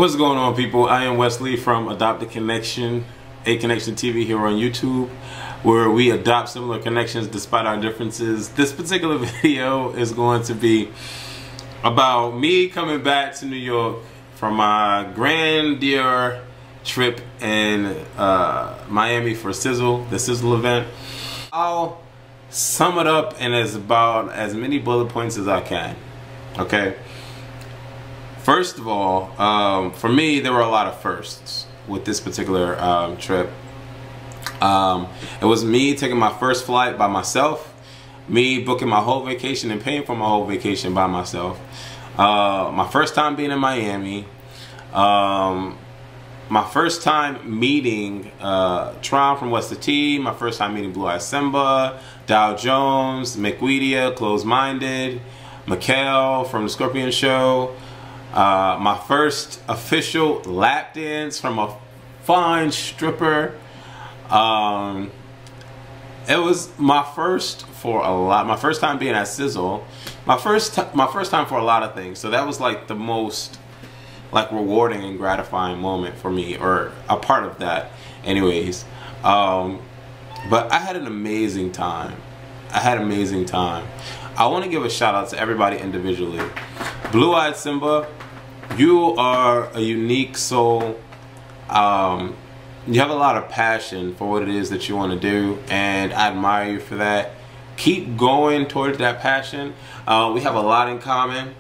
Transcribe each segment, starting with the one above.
What's going on, people? I am Wesley from Adopt a Connection, A Connection TV here on YouTube, where we adopt similar connections despite our differences. This particular video is going to be about me coming back to New York from my grandeur trip in Miami for Sizzle, the Sizzle event. I'll sum it up in about as many bullet points as I can. Okay. First of all, for me, there were a lot of firsts with this particular trip. It was me taking my first flight by myself, me booking my whole vacation and paying for my whole vacation by myself, my first time being in Miami, my first time meeting Tron from Wesley, my first time meeting Blue Eyed Simba, Dow Jones, McWedia, Closed Minded, Mikhail from the Scorpion Show, my first official lap dance from a fine stripper. It was my first for a lot. My first time being at Sizzle. My first time for a lot of things. So that was like the most rewarding and gratifying moment for me, or a part of that, anyways. But I had an amazing time. I want to give a shout out to everybody individually. Blue Eyed Simba, you are a unique soul. You have a lot of passion for what it is that you want to do, and I admire you for that. Keep going towards that passion. We have a lot in common.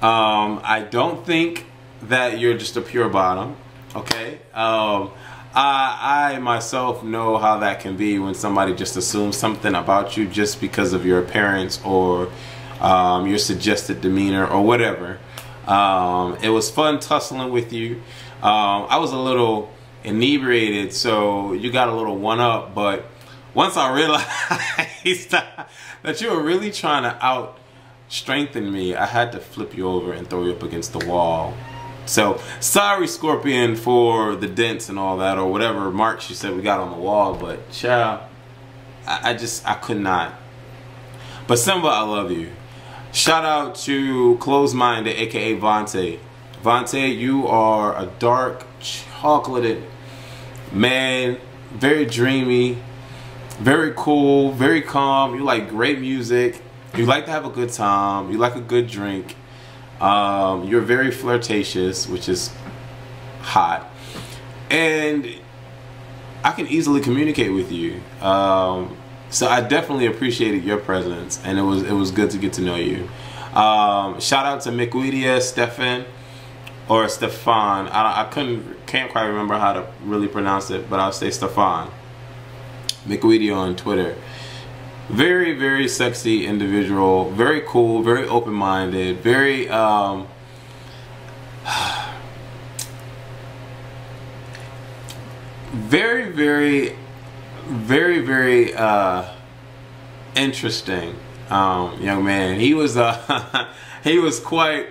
I don't think that you're just a pure bottom, okay? I myself know how that can be when somebody just assumes something about you just because of your appearance or your suggested demeanor or whatever. It was fun tussling with you. I was a little inebriated, so you got a little one-up, but once I realized that you were really trying to out-strengthen me, I had to flip you over and throw you up against the wall. So, sorry, Scorpion, for the dents and all that, or whatever marks you said we got on the wall, but child, I could not. But Simba, I love you. Shout out to Closed Minded, aka Vontae. Vontae, you are a dark, chocolated man, very dreamy, very cool, very calm. You like great music. You like to have a good time. You like a good drink. You're very flirtatious, which is hot, and I can easily communicate with you. So I definitely appreciated your presence, and it was good to get to know you. Shout out to McWedia, Stefan, or Stefan. Can't quite remember how to really pronounce it, but I'll say Stefan. McWedia on Twitter. Very, very sexy individual, very cool, very open-minded, very very interesting young man. He was he was quite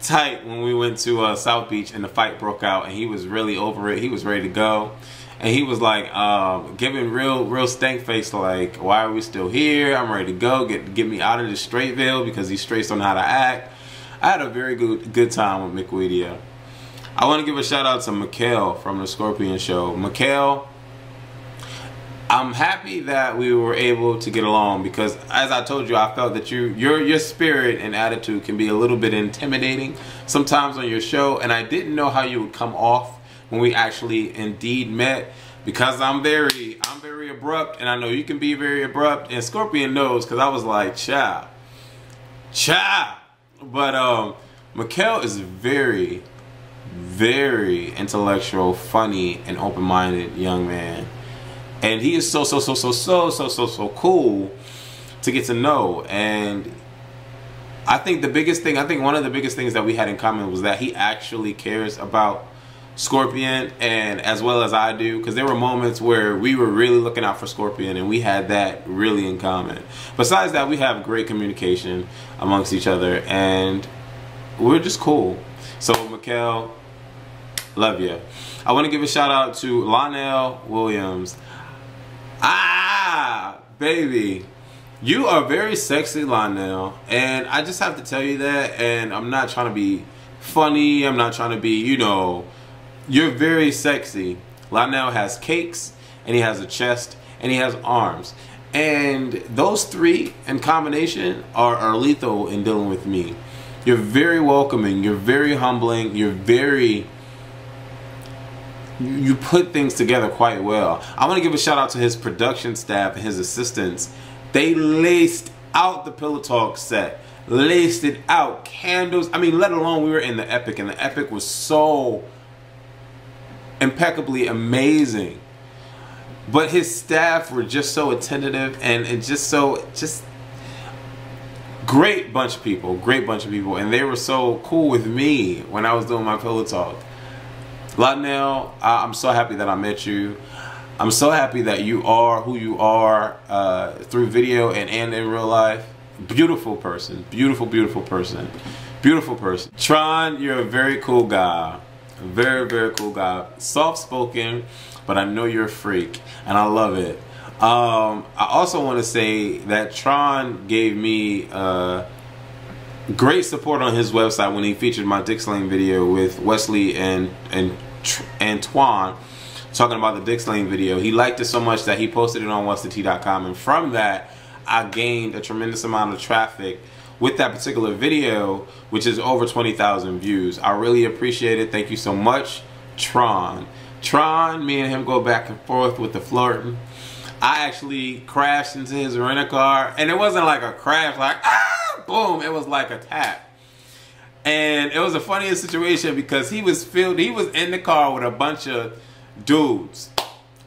tight when we went to South Beach and the fight broke out, and he was really over it. He was ready to go. And he was like giving real stank face, like, why are we still here? I'm ready to go. Get me out of this Straightville, because these straights don't know how to act. I had a very good time with McWedia. I want to give a shout out to Mikhail from the Scorpion Show. Mikhail, I'm happy that we were able to get along, because as I told you, I felt that your spirit and attitude can be a little bit intimidating sometimes on your show, and I didn't know how you would come off when we actually indeed met, because I'm very abrupt, and I know you can be very abrupt, and Scorpion knows, because I was like, ciao. But Mikhail is very intellectual, funny, and open-minded young man, and he is so cool to get to know. And I think one of the biggest things that we had in common was that he actually cares about Scorpion, and as well as I do, because there were moments where we were really looking out for Scorpion, and we had that really in common. Besides that, we have great communication amongst each other, and we're just cool. So Mikhail, love you. I want to give a shout out to Lionel Williams. Baby, you are very sexy, Lionel, and I just have to tell you that, and I'm not trying to be funny. I'm not trying to be, you know, you're very sexy. Lionel has cakes, and he has a chest, and he has arms. And those three in combination are lethal in dealing with me. You're very welcoming. You're very humbling. You're very... You put things together quite well. I want to give a shout out to his production staff and his assistants. They laced out the Pillow Talk set. Laced it out. Candles. I mean, let alone we were in the Epic, and the Epic was so impeccably amazing. But his staff were just so attentive and just great bunch of people, and they were so cool with me when I was doing my Pillow Talk. Lionel, I'm so happy that I met you. I'm so happy that you are who you are through video and in real life. Beautiful person, beautiful person, beautiful person. Tron, you're a very cool guy, very cool guy. Soft-spoken, but I know you're a freak, and I love it. I also want to say that Tron gave me great support on his website when he featured my Dick Sling video with Wesley and Tron, talking about the Dick Sling video. He liked it so much that he posted it on whatsthet.com, and from that I gained a tremendous amount of traffic with that particular video, which is over 20,000 views. I really appreciate it. Thank you so much, Tron. Tron, me and him go back and forth with the flirting. I actually crashed into his rent-a-car, and it wasn't like a crash, like, ah, boom. It was like a tap. And it was the funniest situation because he was in the car with a bunch of dudes.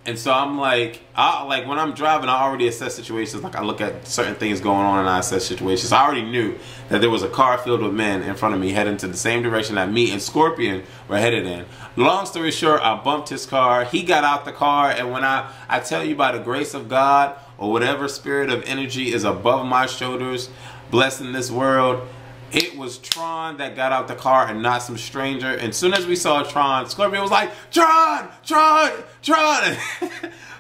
And so I'm like, when I'm driving, I already assess situations. Like, I look at certain things going on and I assess situations. I already knew that there was a car filled with men in front of me heading to the same direction that me and Scorpion were headed in. Long story short, I bumped his car. He got out the car, and when I tell you, by the grace of God or whatever spirit of energy is above my shoulders, blessing this world, it was Tron that got out the car and not some stranger. And as soon as we saw Tron, Scorpion was like, Tron, Tron, Tron.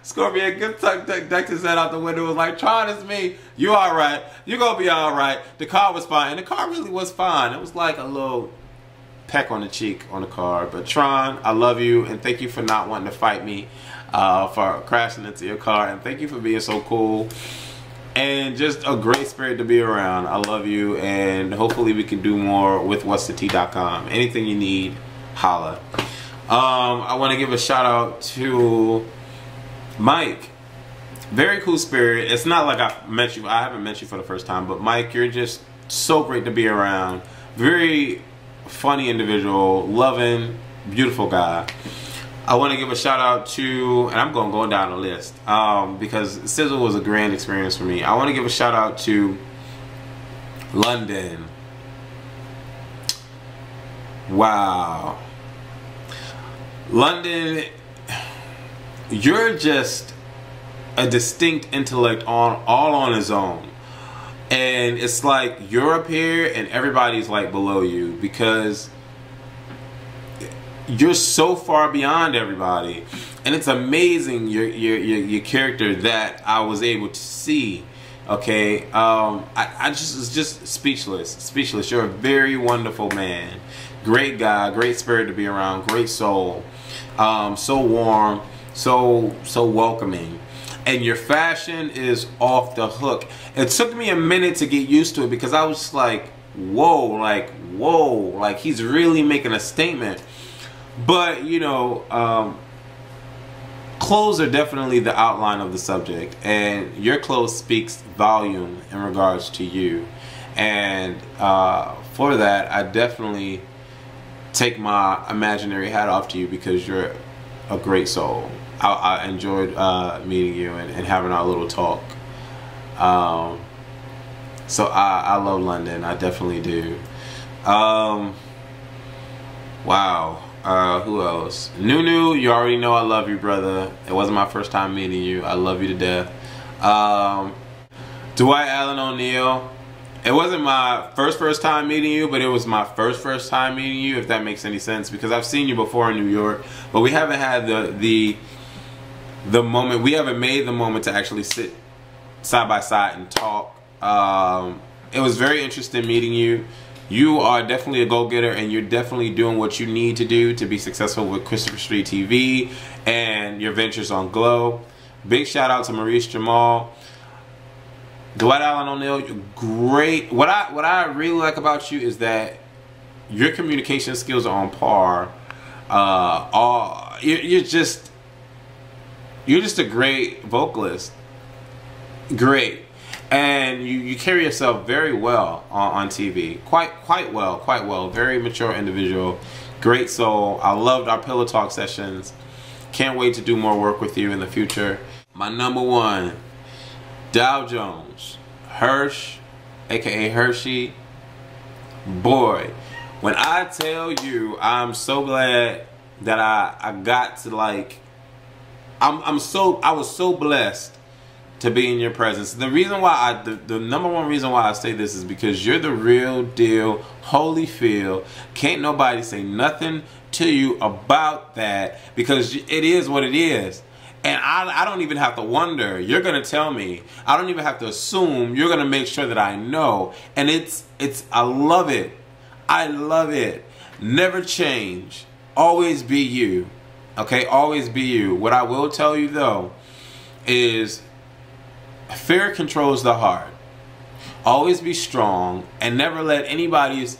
Scorpion ducked his head out the window, was like, Tron, it's me. You all right. You gonna be all right. The car was fine. And the car really was fine. It was like a little peck on the cheek on the car. But Tron, I love you, and thank you for not wanting to fight me for crashing into your car. And thank you for being so cool. And just a great spirit to be around. I love you, and hopefully we can do more with whatsthet.com. Anything you need, holla. I want to give a shout out to Mike. Very cool spirit. It's not like I haven't met you for the first time, but Mike, you're just so great to be around. Very funny individual, loving, beautiful guy. I want to give a shout out to, and I'm going down the list because Sizzle was a grand experience for me. I want to give a shout out to London. Wow. London, you're just a distinct intellect all on his own. And it's like you're up here and everybody's like below you because you're so far beyond everybody, and it's amazing your character that I was able to see. Okay, I was just speechless. You're a very wonderful man, great guy, great spirit to be around, great soul, so warm, so welcoming, and your fashion is off the hook. It took me a minute to get used to it because I was just like, whoa, like he's really making a statement. But, you know, clothes are definitely the outline of the subject, and your clothes speaks volume in regards to you. And for that, I definitely take my imaginary hat off to you because you're a great soul. I enjoyed meeting you and having our little talk. So I love London. I definitely do. Wow. Who else? Nunu, you already know I love you, brother. It wasn't my first time meeting you. I love you to death. Dwight Allen O'Neal. It wasn't my first time meeting you, but it was my first time meeting you, if that makes any sense, because I've seen you before in New York, but we haven't had the moment. We haven't made the moment to actually sit side by side and talk. It was very interesting meeting you. You are definitely a go-getter, and you're definitely doing what you need to do to be successful with Christopher Street TV and your ventures on Glow. Big shout out to Maurice Jamal. Dwight Allen O'Neal, you're great. What I really like about you is that your communication skills are on par. You're just a great vocalist. Great. And you carry yourself very well on TV. Quite well. Very mature individual. Great soul. I loved our Pillow Talk sessions. Can't wait to do more work with you in the future. My number one, Dow Jones. Hirsch, aka Hershey. Boy, when I tell you, I'm so glad that I got to, like, I was so blessed to be in your presence. The reason why the number one reason why I say this is because you're the real deal, Holyfield. Can't nobody say nothing to you about that, because it is what it is. And I don't even have to wonder. You're gonna tell me. I don't even have to assume. You're gonna make sure that I know. And I love it. I love it. Never change. Always be you. Okay, always be you. What I will tell you though is fear controls the heart. Always be strong and never let anybody's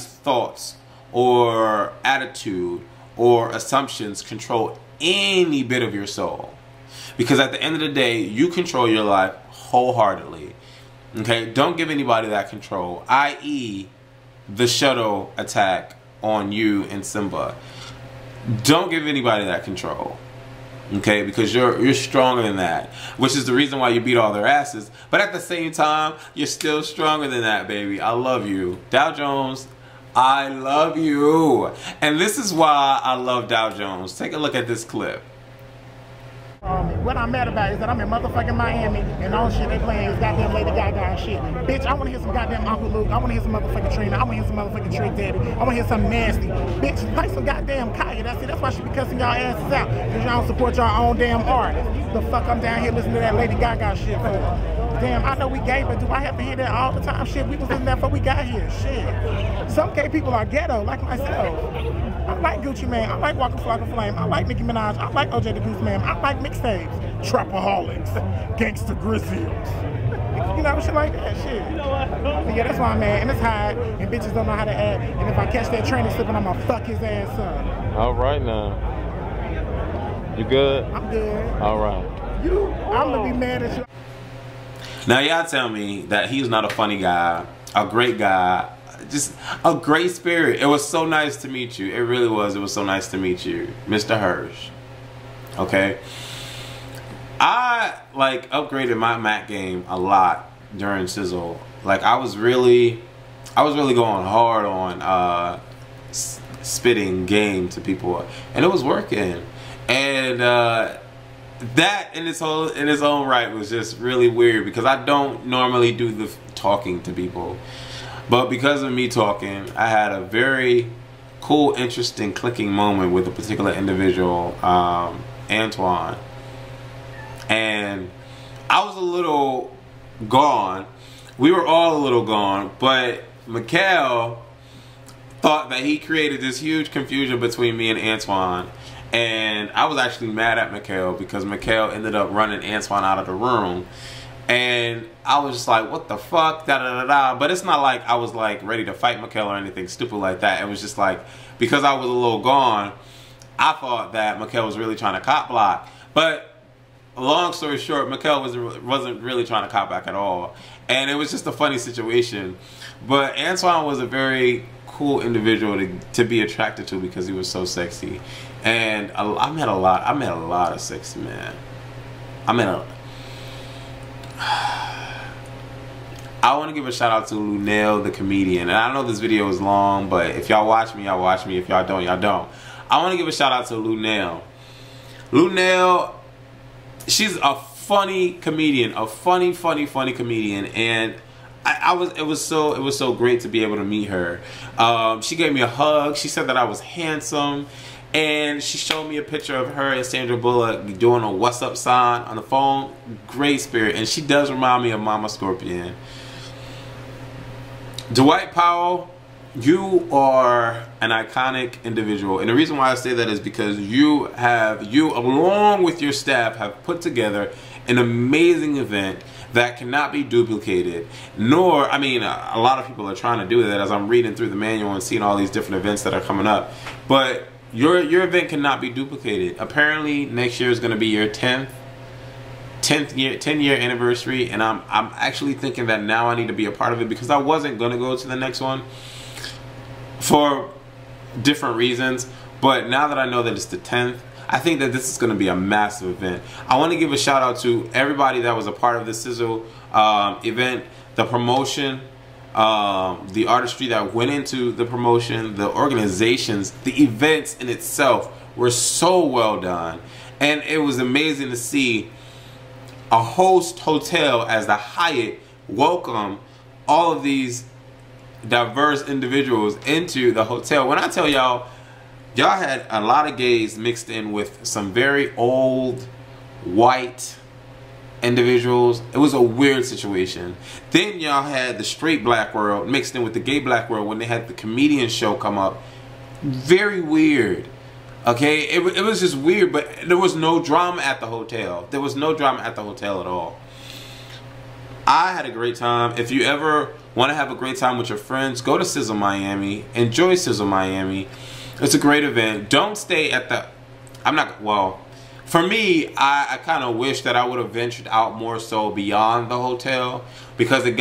thoughts or attitude or assumptions control any bit of your soul. Because at the end of the day, you control your life wholeheartedly. Okay? Don't give anybody that control, i.e. the shuttle attack on you and Simba. Don't give anybody that control. Okay, because you're stronger than that, which is the reason why you beat all their asses. But at the same time, you're still stronger than that, baby. I love you. Dow Jones, I love you. And this is why I love Dow Jones. Take a look at this clip. What I'm mad about is that I'm in motherfucking Miami and all shit they playing is goddamn Lady Gaga and shit. Bitch, I want to hear some goddamn Uncle Luke. I want to hear some motherfucking Trina. I want to hear some motherfucking Trick Daddy. I want to hear something nasty. Bitch, play some goddamn Kaya. That's why she be cussing y'all asses out. Because y'all don't support your own damn artists. The fuck I'm down here listening to that Lady Gaga shit for? Damn, I know we gay, but do I have to hear that all the time? Shit, we was listening to that before we got here. Shit. Some gay people are ghetto, like myself. I like Gucci Mane. I like Waka Flocka Flame. I like Nicki Minaj. I like OJ the Goose Man. I like mixtapes. Trapaholics. Gangsta Grizzlies. You know, shit like that. Shit. Yeah, that's why I'm mad. And it's hot. And bitches don't know how to act. And if I catch that train slipping, I'm gonna fuck his ass up. All right now. You good? I'm good. All right. I'm gonna be mad at you. Now y'all tell me that he's not a funny guy, a great guy, just a great spirit. It was so nice to meet you. It really was. It was so nice to meet you, Mr. Hirsch. Okay. I like upgraded my Mac game a lot during Sizzle. Like I was really going hard on spitting game to people, and it was working. And that in its own right was just really weird, because I don't normally do the talking to people, but because of me talking, I had a very cool, interesting, clicking moment with a particular individual, Antoine, and I was a little gone. We were all a little gone, but Mikhail thought that he created this huge confusion between me and Antoine. And I was actually mad at Mikhail because Mikhail ended up running Antoine out of the room. And I was just like, what the fuck? Da da da da. But it's not like I was like ready to fight Mikhail or anything stupid like that. It was just like, because I was a little gone, I thought that Mikhail was really trying to cop block. But long story short, Mikhail wasn't really trying to cop back at all. And it was just a funny situation. But Antoine was a very cool individual to be attracted to because he was so sexy. And I met a lot of sexy men. I want to give a shout out to Lunel the comedian. And I know this video is long, but if y'all watch me, y'all watch me. If y'all don't, y'all don't. I want to give a shout out to Lunel. Lunel, she's a funny comedian, a funny comedian, and it was so great to be able to meet her. She gave me a hug. She said that I was handsome, and she showed me a picture of her and Sandra Bullock doing a "What's Up" sign on the phone. Great spirit, and she does remind me of Mama Scorpion. Dwight Powell, you are an iconic individual, and the reason why I say that is because you along with your staff have put together an amazing event that cannot be duplicated. Nor, I mean, a lot of people are trying to do that as I'm reading through the manual and seeing all these different events that are coming up, but your event cannot be duplicated. Apparently next year is going to be your 10 year anniversary, and I'm actually thinking that now I need to be a part of it, because I wasn't going to go to the next one for different reasons, but now that I know that it's the 10th, I think that this is going to be a massive event. I want to give a shout out to everybody that was a part of the Sizzle event, the promotion, the artistry that went into the promotion, the organizations, the events in itself were so well done, and it was amazing to see a host hotel as the Hyatt welcome all of these diverse individuals into the hotel. When I tell y'all, y'all had a lot of gays mixed in with some very old white individuals. It was a weird situation. Then y'all had the straight black world mixed in with the gay black world when they had the comedian show come up. Very weird. Okay, it was just weird, but there was no drama at the hotel. There was no drama at the hotel at all. I had a great time. If you ever want to have a great time with your friends, go to Sizzle Miami. Enjoy Sizzle Miami. It's a great event. Don't stay at the... well, for me, I kind of wish that I would have ventured out more so beyond the hotel, because it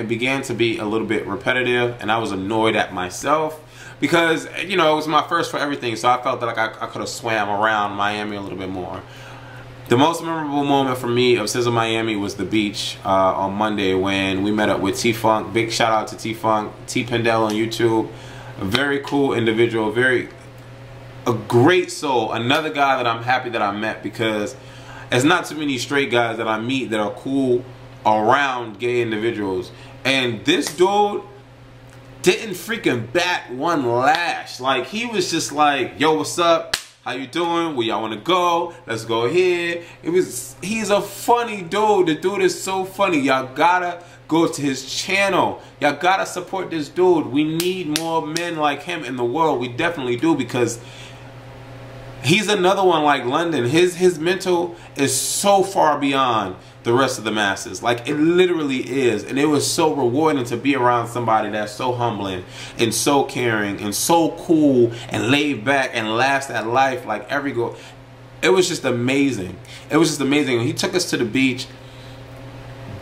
began to be a little bit repetitive, and I was annoyed at myself. Because, you know, it was my first for everything, so I felt that like I could have swam around Miami a little bit more. The most memorable moment for me of Sizzle Miami was the beach on Monday when we met up with T-Funk. Big shout out to T-Funk, T-Pendel on YouTube. A very cool individual, a great soul. Another guy that I'm happy that I met, because there's not too many straight guys that I meet that are cool around gay individuals. And this dude didn't freaking bat one lash. Like, he was just like, yo, what's up? How you doing? Where y'all want to go? Let's go here. He's a funny dude. The dude is so funny. Y'all gotta go to his channel. Y'all gotta support this dude. We need more men like him in the world. We definitely do, because he's another one like London. His mental is so far beyond the rest of the masses. Like, it literally is. And it was so rewarding to be around somebody that's so humbling and so caring and so cool and laid back and laughs at life like every go. It was just amazing. It was just amazing. He took us to the beach.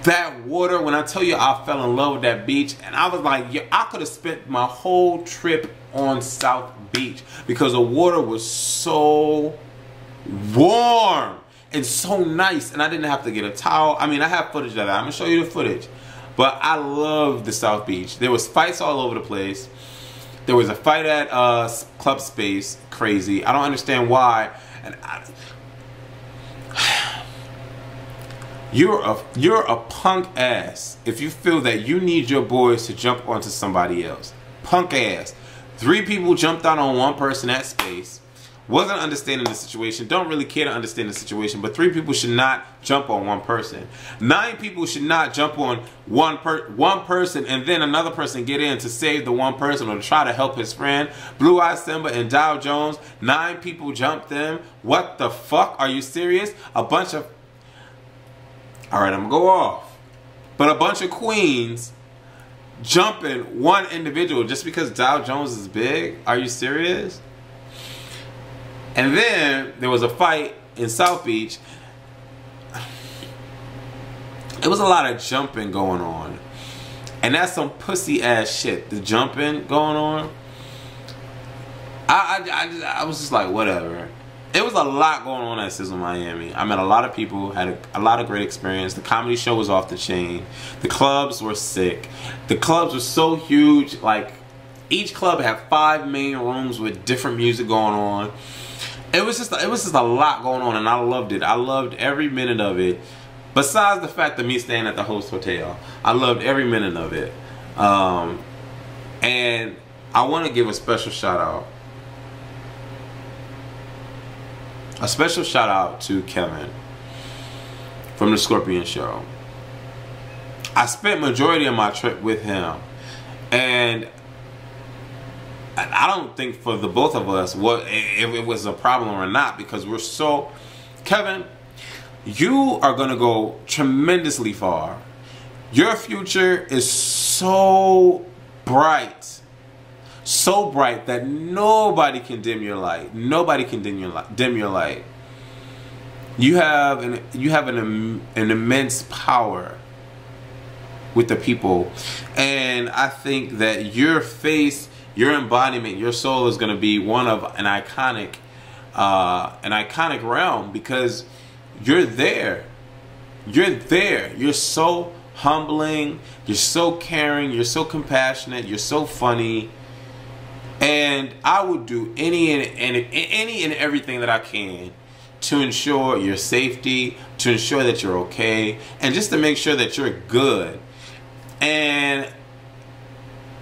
That water, when I tell you I fell in love with that beach, and I was like, yeah, I could have spent my whole trip on South Beach, because the water was so warm and so nice, and I didn't have to get a towel. I mean, I have footage of that. I'm gonna show you the footage. But I love the South Beach. There was fights all over the place. There was a fight at Club Space, crazy. I don't understand why. And you're a punk ass if you feel that you need your boys to jump onto somebody else. Punk ass. 3 people jumped out on one person at Space. Wasn't understanding the situation, don't really care to understand the situation, but 3 people should not jump on one person. 9 people should not jump on one person and then another person get in to save the one person or to try to help his friend. Blue Eye Simba and Dow Jones, 9 people jumped them. What the fuck? Are you serious? A bunch of... Alright, I'm gonna go off. But a bunch of queens jumping one individual just because Dow Jones is big? Are you serious? And then there was a fight in South Beach. It was a lot of jumping going on. And that's some pussy ass shit. The jumping going on. I was just like, whatever. It was a lot going on at Sizzle Miami. I met a lot of people, had a lot of great experience. The comedy show was off the chain. The clubs were sick. The clubs were so huge. Like, each club had 5 main rooms with different music going on. It was just a lot going on, and I loved it. I loved every minute of it. Besides the fact of me staying at the host hotel, I loved every minute of it. And I want to give a special shout out. A special shout out to Kevin from the Scorpion Show. I spent majority of my trip with him, and I don't think for the both of us if it was a problem or not, because we're so, Kevin, you are gonna go tremendously far. Your future is so bright that nobody can dim your light. Nobody can dim your light. You have an immense power with the people, and I think that your face, your embodiment, your soul is going to be one of an iconic realm, because you're there. You're so humbling, you're so caring, you're so compassionate, you're so funny, and I would do any and everything that I can to ensure your safety, to ensure that you're okay, and just to make sure that you're good. And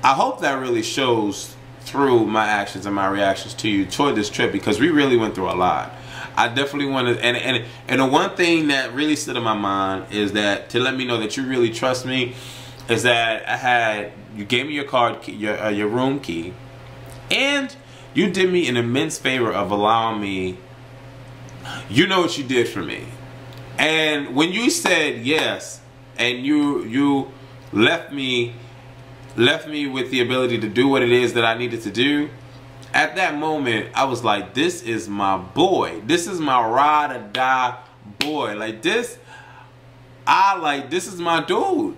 I hope that really shows through my actions and my reactions to you toward this trip, because we really went through a lot. I definitely wanted, and the one thing that really stood in my mind is that, to let me know that you really trust me, is that you gave me your card, your room key, and you did me an immense favor of allowing me. You know what you did for me, and when you said yes, and you left me with the ability to do what it is that I needed to do. At that moment, I was like, this is my boy. This is my ride or die boy. This is my dude.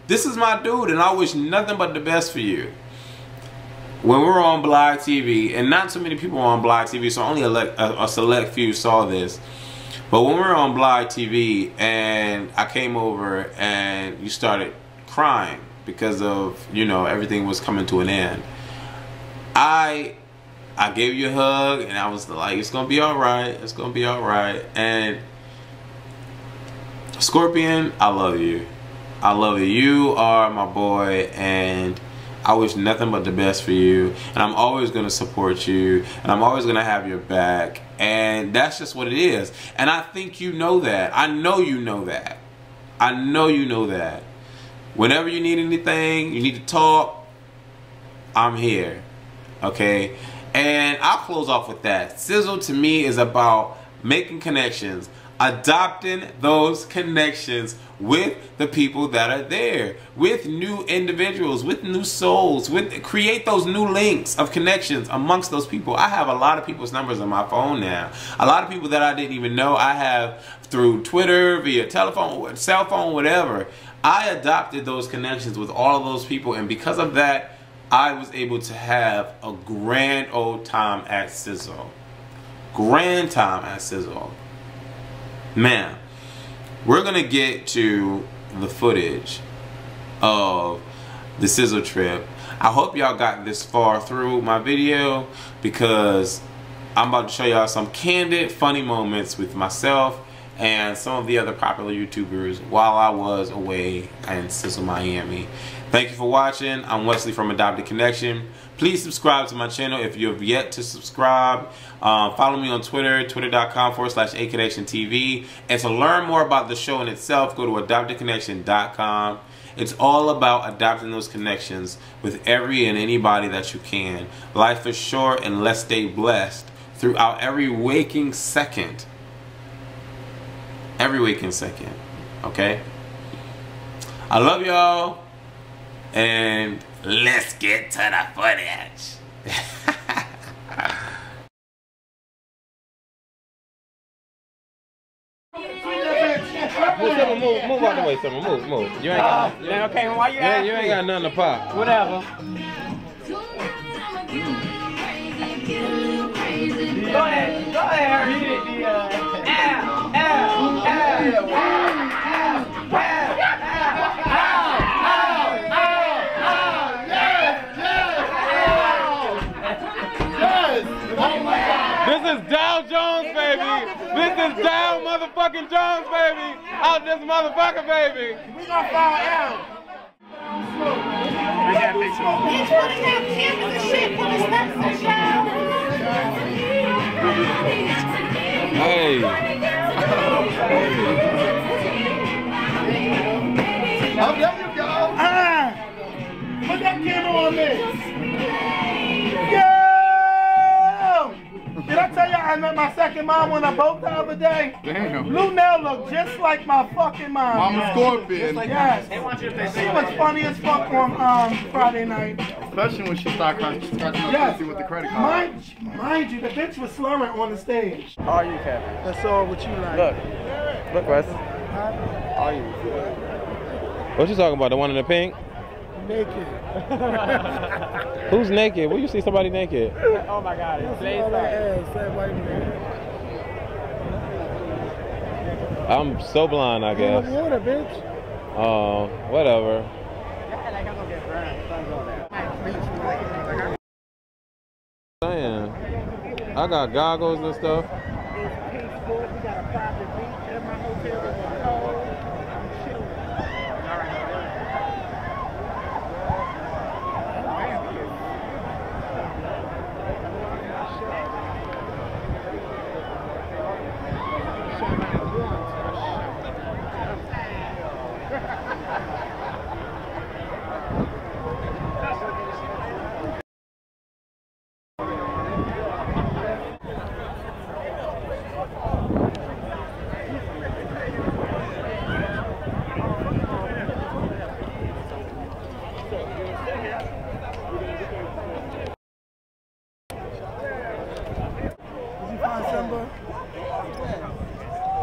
This is my dude, and I wish nothing but the best for you. When we were on Blog TV, and not so many people were on Blog TV, so only a select few saw this. But when we were on Blog TV, and I came over, and you started crying because of, everything was coming to an end, I gave you a hug, and I was like, it's gonna be all right, it's gonna be all right. And Scorpion, I love you. I love you. You are my boy, and I wish nothing but the best for you, and I'm always gonna support you, and I'm always gonna have your back, and that's just what it is. And I think you know that. I know you know that. I know you know that. Whenever you need anything, you need to talk, I'm here. Okay? And I'll close off with that. Sizzle to me is about making connections, adopting those connections with the people that are there, with new individuals, with new souls, create those new links of connections amongst those people. I have a lot of people's numbers on my phone now. A lot of people that I didn't even know I have through Twitter, via telephone, cell phone, whatever. I adopted those connections with all of those people, and because of that, I was able to have a grand old time at Sizzle. Grand time at Sizzle. Man, we're gonna get to the footage of the Sizzle trip. I hope y'all got this far through my video, because I'm about to show y'all some candid, funny moments with myself and some of the other popular YouTubers while I was away in Sizzle Miami. Thank you for watching. I'm Wesley from Adopted Connection. Please subscribe to my channel if you have yet to subscribe. Follow me on Twitter, twitter.com/AConnectionTV. And to learn more about the show in itself, go to adoptedconnection.com. It's all about adopting those connections with every and anybody that you can. Life is short, and let's stay blessed throughout every waking second. Every waking second. Okay? I love y'all. And let's get to the footage. Move out the way, Summer. Move. You ain't got okay, why you asking? You ain't got nothing to pop. Whatever. Go ahead, read it. This is Dow Jones, baby. This is Dow motherfucking Jones, baby. Out this motherfucker, baby. We gonna fall out. Bitch, wanna have cameras and shit for the steps and show. Hey. I'm camera on me. Yo! Did I tell you I met my second mom on a boat the other day? Damn. Lunel looked just like my fucking mom. Mama Scorpion. Yes. She was funny as fuck on Friday night. Especially when she started scratching her pussy with the credit card. Mind you, the bitch was slurring on the stage. How are you, Kevin? That's all what you like. Look, Wes. How are you? What you talking about? The one in the pink? Naked. Who's naked? Where you see somebody naked? Oh my God, it's Blaze. I'm so blind, I guess. Water, bitch. Oh, whatever. Saying, I got goggles and stuff. We got a private beach at my hotel. I'm chilling.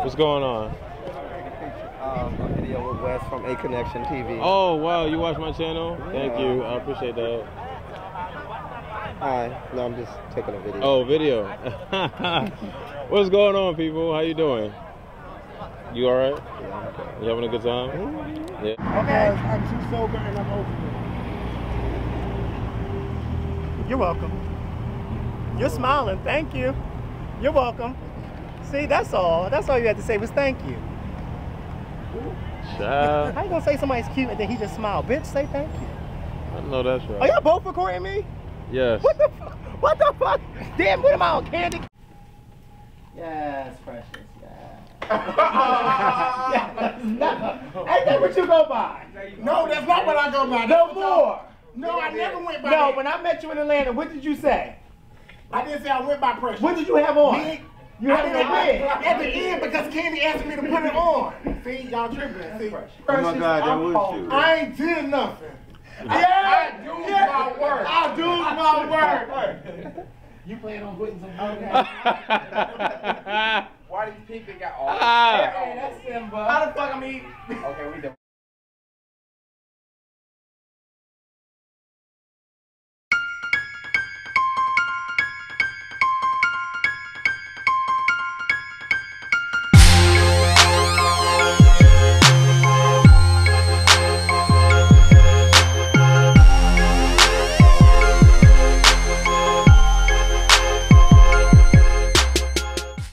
What's going on? A video with Wes from A Connection TV. Oh, wow, you watch my channel? Thank you, I appreciate that. Hi. No, I'm just taking a video. Oh, video. What's going on, people? How you doing? You all right? Yeah. You having a good time? Yeah. Okay, I'm too sober and I'm over it. You're welcome. You're smiling. Thank you. You're welcome. See, that's all. That's all you had to say was thank you. Child. How you gonna say somebody's cute and then he just smiled? Bitch, say thank you. I know that's right. Are y'all both recording me? Yes. What the fuck? What the fuck? Damn, what am I on, Candy? Yes, precious. Yeah. Ain't that what you go by? No, that's not what I go by. No more. No, I never went by. No, when I met you in Atlanta, what did you say? I didn't say I went by precious. What did you have on? Wig. You had a wig at the end because Candy asked me to put it on. See, y'all tripping. See, Oh my God, that was you. I ain't did nothing. I do my work. I do my work. You playing on buttons and Why these people got all Ah. Hey, that's Simba. How the fuck I mean? Okay, we done.